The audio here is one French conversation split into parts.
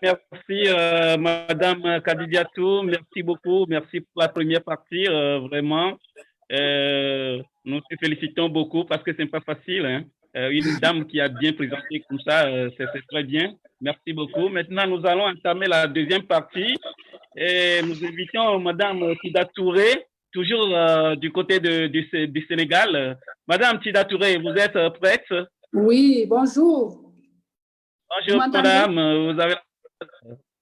Merci, Madame Kadidiatou. Merci beaucoup. Merci pour la première partie. Vraiment, nous te félicitons beaucoup parce que c'est pas facile, hein. Une dame qui a bien présenté comme ça, c'est très bien. Merci beaucoup. Maintenant, nous allons entamer la deuxième partie et nous invitons Madame Tida Touré, toujours du côté du Sénégal. Madame Tida Touré, vous êtes prête? Oui, bonjour. Vous Bonjour, Madame. Vous avez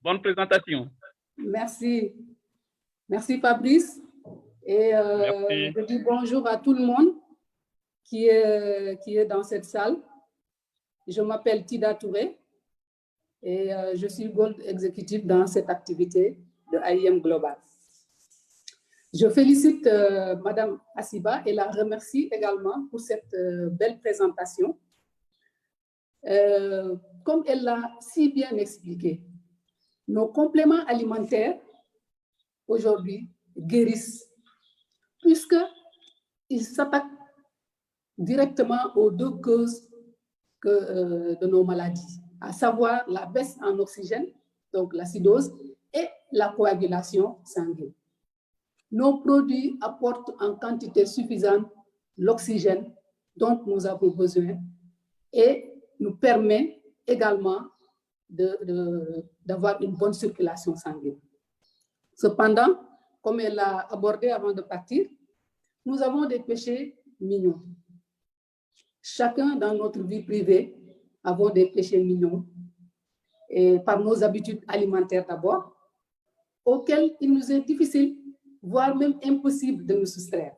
bonne présentation. Merci. Merci, Fabrice. Et Merci. je dis bonjour à tout le monde qui est dans cette salle. Je m'appelle Tida Touré et je suis Gold Executive dans cette activité de IEM Global. Je félicite Madame Assiba et la remercie également pour cette belle présentation. Comme elle l'a si bien expliqué, nos compléments alimentaires aujourd'hui guérissent puisqu'ils s'attaquent directement aux deux causes de nos maladies, à savoir la baisse en oxygène, donc l'acidose, et la coagulation sanguine. Nos produits apportent en quantité suffisante l'oxygène dont nous avons besoin et nous permet également d'avoir une bonne circulation sanguine. Cependant, comme elle l'a abordé avant de partir, nous avons des péchés mignons. Chacun dans notre vie privée avons des péchés mignons et par nos habitudes alimentaires d'abord, auxquels il nous est difficile, voire même impossible de nous soustraire.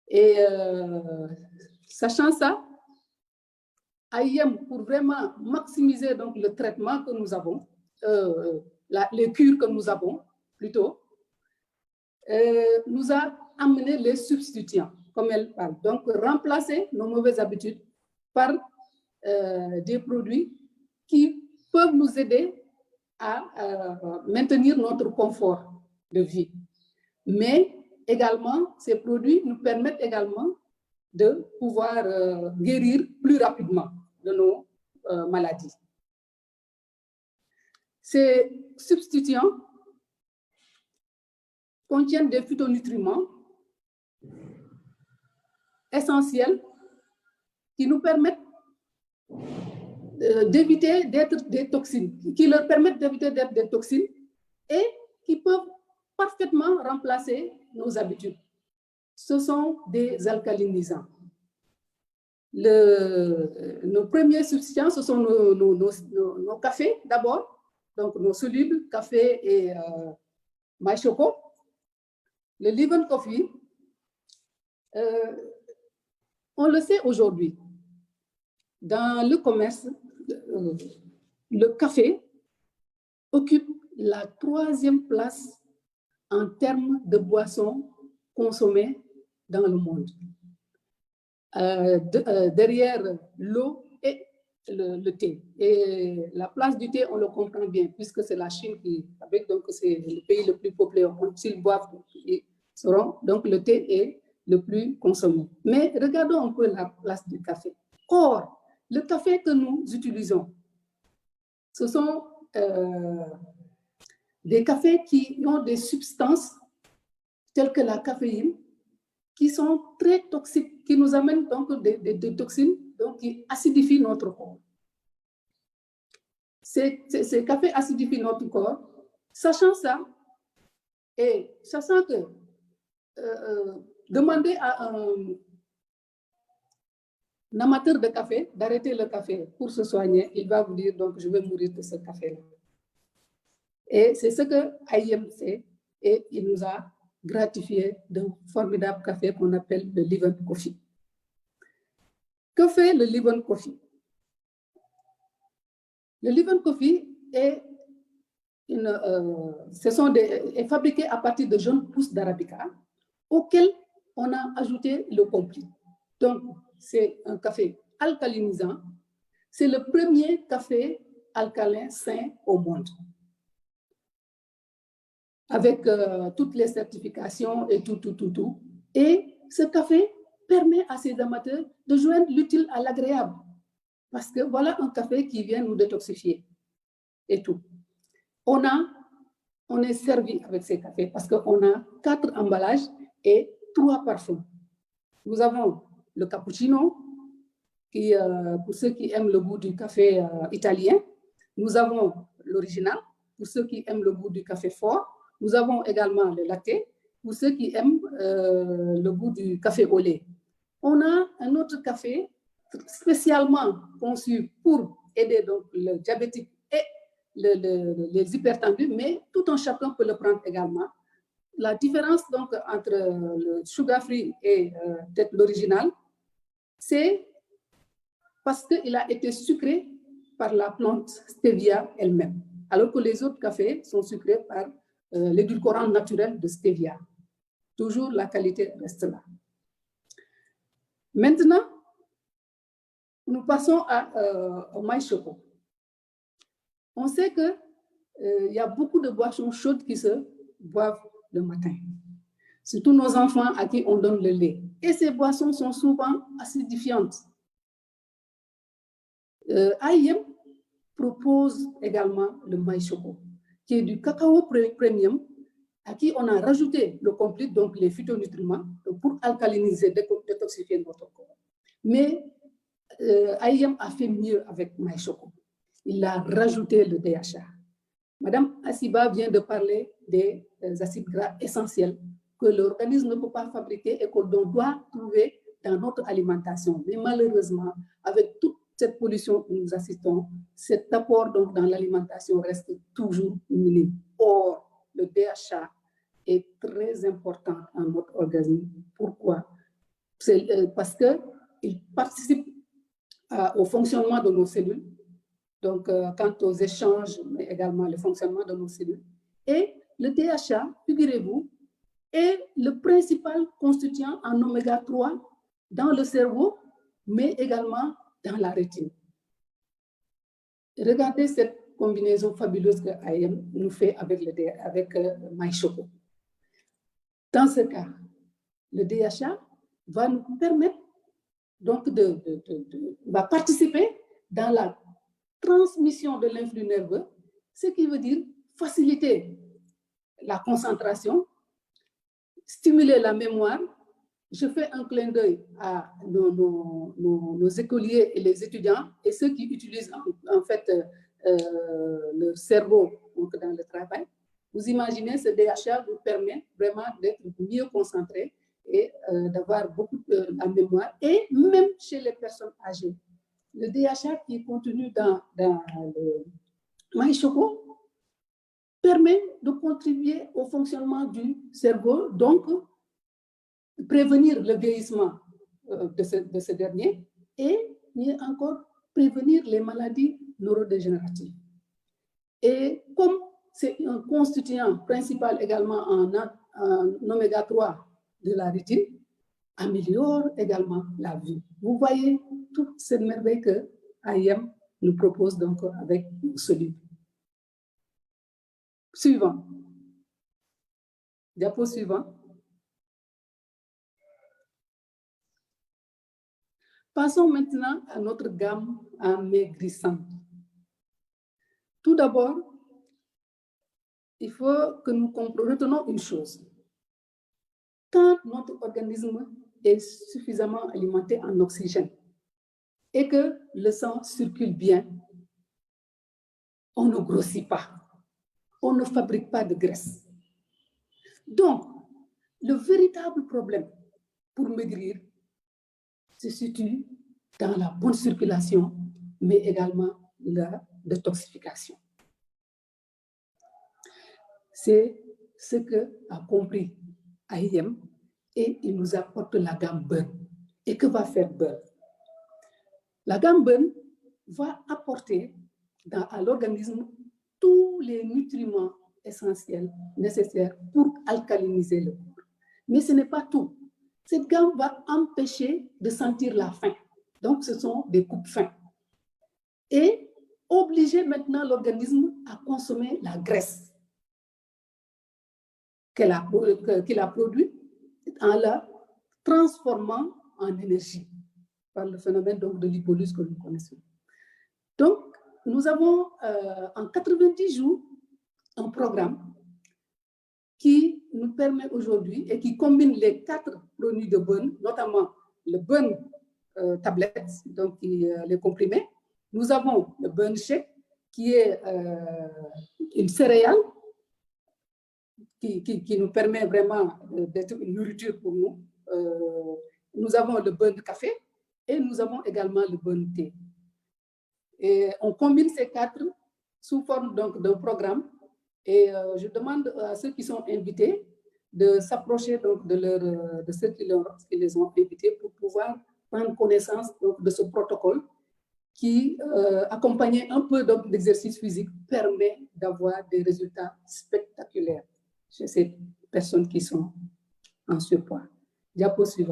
Et sachant ça, IEM, pour vraiment maximiser donc, le traitement que nous avons, les cures que nous avons plutôt, nous a amené les substituants, comme elle parle. Donc, remplacer nos mauvaises habitudes par des produits qui peuvent nous aider à maintenir notre confort de vie. Mais également, ces produits nous permettent également de pouvoir guérir plus rapidement de nos maladies. Ces substituants contiennent des phytonutriments essentiels qui nous permettent d'éviter d'être des toxines, qui leur permettent d'éviter d'être des toxines et qui peuvent parfaitement remplacer nos habitudes. Ce sont des alcalinisants. Nos premiers substituants, ce sont nos cafés d'abord, donc nos solubles, café et maï choco. Le Living Coffee, on le sait aujourd'hui, dans le commerce, le café occupe la 3e place en termes de boissons consommées dans le monde. Derrière l'eau et le thé. Et la place du thé, on le comprend bien, puisque c'est la Chine qui, avec donc c'est le pays le plus peuplé au monde. S'ils boivent, ils sauront, donc le thé est le plus consommé. Mais regardons un peu la place du café. Or, le café que nous utilisons, ce sont des cafés qui ont des substances telles que la caféine, qui sont très toxiques, qui nous amènent donc des toxines donc, qui acidifient notre corps. Ces cafés acidifient notre corps. Sachant ça, et sachant que demander à un amateur de café d'arrêter le café pour se soigner, il va vous dire donc je vais mourir de ce café-là. Et c'est ce que IEM fait et il nous a gratifié d'un formidable café qu'on appelle le Living Coffee. Que fait le Living Coffee? Le Living Coffee est fabriqué à partir de jeunes pousses d'arabica auxquelles on a ajouté le compris. Donc, c'est un café alcalinisant. C'est le premier café alcalin sain au monde. Avec toutes les certifications et tout. Et ce café permet à ces amateurs de joindre l'utile à l'agréable. Parce que voilà un café qui vient nous détoxifier et tout. On est servi avec ces cafés parce qu'on a 4 emballages et 3 parfums. Nous avons le cappuccino, qui, pour ceux qui aiment le goût du café italien. Nous avons l'original, pour ceux qui aiment le goût du café fort. Nous avons également le latte, pour ceux qui aiment le goût du café au lait. On a un autre café spécialement conçu pour aider donc, le diabétique et les hypertendus, mais tout un chacun peut le prendre également. La différence donc, entre le sugar free et peut-être l'original, c'est parce qu'il a été sucré par la plante stevia elle-même, alors que les autres cafés sont sucrés par l'édulcorant naturel de stevia. Toujours la qualité reste là. Maintenant, nous passons au maïs choco. On sait qu'il y a beaucoup de boissons chaudes qui se boivent le matin. Surtout nos enfants à qui on donne le lait. Et ces boissons sont souvent acidifiantes. AIM propose également le maïs choco, qui est du cacao premium, à qui on a rajouté le complete, donc les phytonutriments, pour alcaliniser, détoxifier notre corps. Mais AIM a fait mieux avec maïs choco. Il a rajouté le DHA. Madame Asiba vient de parler des acides gras essentiels que l'organisme ne peut pas fabriquer et qu'on doit trouver dans notre alimentation. Mais malheureusement, avec toute cette pollution que nous assistons, cet apport donc, dans l'alimentation reste toujours minime. Or, le DHA est très important dans notre organisme. Pourquoi? Parce qu'il participe au fonctionnement de nos cellules, donc quant aux échanges, mais également le fonctionnement de nos cellules. Et le DHA, figurez-vous, est le principal constituant en oméga 3 dans le cerveau, mais également dans la rétine. Regardez cette combinaison fabuleuse que AIM nous fait avec maïs choco. Dans ce cas, le DHA va nous permettre donc va participer dans la transmission de l'influx nerveux, ce qui veut dire faciliter la concentration, stimuler la mémoire. Je fais un clin d'œil à nos écoliers et les étudiants et ceux qui utilisent en fait le cerveau donc dans le travail. Vous imaginez, ce DHA vous permet vraiment d'être mieux concentré et d'avoir beaucoup de la mémoire, et même chez les personnes âgées. Le DHA qui est contenu dans le maïs choco permet de contribuer au fonctionnement du cerveau, donc prévenir le vieillissement de ce dernier et mieux encore prévenir les maladies neurodégénératives. Et comme c'est un constituant principal également en oméga 3 de la rétine, améliore également la vue. Vous voyez toute cette merveille que AIM nous propose donc avec celui. Suivant. Diapo suivant. Passons maintenant à notre gamme amaigrissante. Tout d'abord, il faut que nous retenons une chose. Quand notre organisme est suffisamment alimenté en oxygène et que le sang circule bien, on ne grossit pas, on ne fabrique pas de graisse. Donc, le véritable problème pour maigrir se situe dans la bonne circulation, mais également la détoxification. C'est ce qu'a compris AIM et il nous apporte la gamme Burn. Et que va faire Burn? La gamme Burn va apporter à l'organisme tous les nutriments essentiels nécessaires pour alcaliniser le corps. Mais ce n'est pas tout. Cette gamme va empêcher de sentir la faim. Donc, ce sont des coupes-faim. Et obliger maintenant l'organisme à consommer la graisse qu'il a produite en la transformant en énergie par le phénomène donc, de lipolyse que nous connaissons. Donc, nous avons en 90 jours un programme qui nous permet aujourd'hui et qui combine les 4 produits de Bonne, notamment le Bonne tablette, donc les comprimés. Nous avons le Bonne shake, qui est une céréale qui nous permet vraiment d'être une nourriture pour nous. Nous avons le Bonne café et nous avons également le Bonne thé. Et on combine ces 4 sous forme donc d'un programme. Et je demande à ceux qui sont invités de s'approcher donc de ceux qui les ont invités pour pouvoir prendre connaissance donc, de ce protocole qui, accompagné un peu d'exercice physique, permet d'avoir des résultats spectaculaires chez ces personnes qui sont en surpoids. Diapo suivant.